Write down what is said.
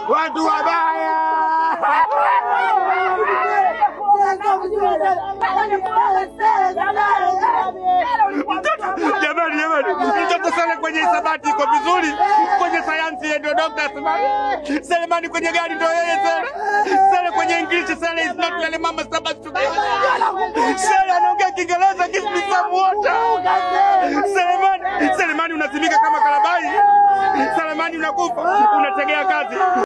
Watu wabaya. Jamani, mtoto sana kwenye hisabati iko vizuri, kwenye sayansi ndio Dr. Selemani, kwenye gari ndio yeye Sele, kwenye English Sele is not yale mama sabas together. Sele anaongea Kiingereza kisisamu wote. Selemani unasimika kama kalabai. Selemani unakufa, unategea kazi.